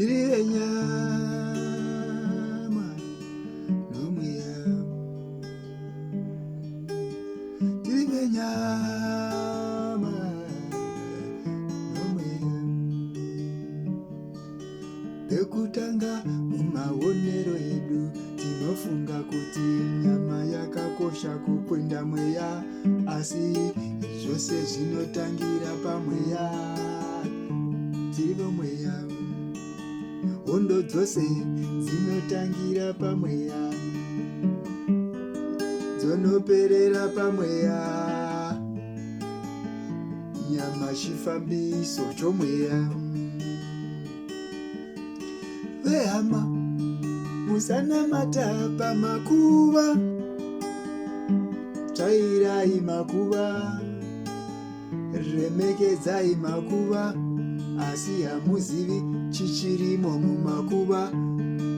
tiri venyama nomweya, tiri venyama nomweya. Pekutanga mumaonero edu tinofunga kuti nyama yakakosha kupinda mweya, asi zvose zvinotangira pamweya. Tiri vomweya, hondo dzose dzinotangira pamweya, dzonoperera pamweya. Nyama chifambiso chomweya. Vehama, musanamata pamakuva, tsvairai makuva, remekedzai makuva, asi hamuzivi chichirimo mumakuva.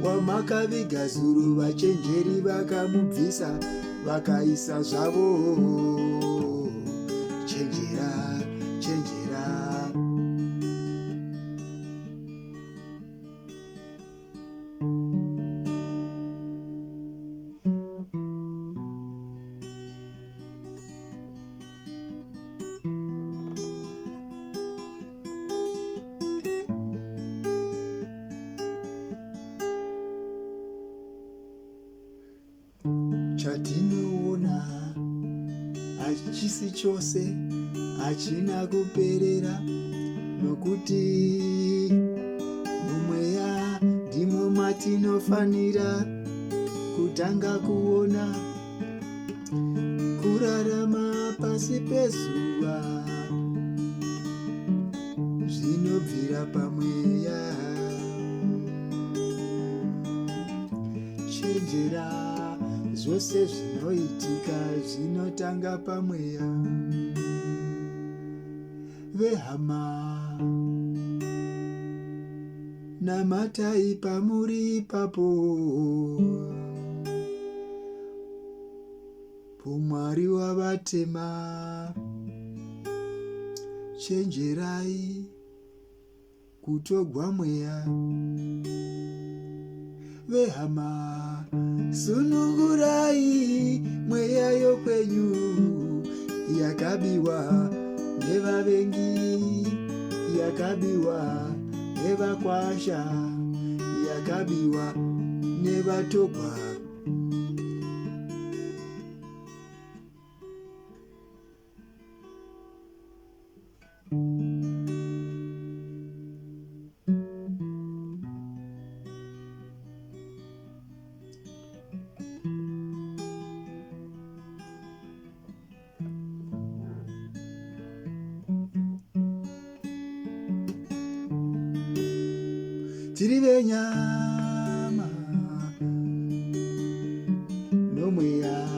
Wamakaviga zuro vachenjeri vakamubvisa vakaisa zvavo. Chenjera, chenjera. Chatinoona hachisi chose, hachina kuperera, nokuti mumweya ndimo matinofanira kutanga kuona kurarama pasi pezuva, zvinobvira pamweya. Chenjera, zvose zvinoitika zvinotanga pamweya. Vehama, namatai pamuri ipapo, umwari wavatema. Chenjerai kutogwa mweya. Vehama, sunungurai mweya yokwenyu, yakabiwa nevavengi, yakabiwa nevakwasha, yakabiwa nevatogwa. Tiri venyama nomweya,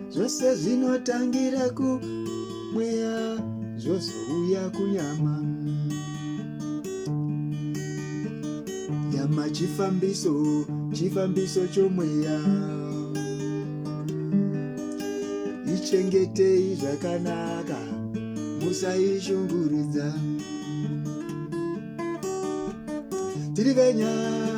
zvose zvinotangira kumweya zvozouya kunyama. Nyama chifambiso, chifambiso chomweya. Ichengetei zvakanaka, musaishunguridza. Tiri venyama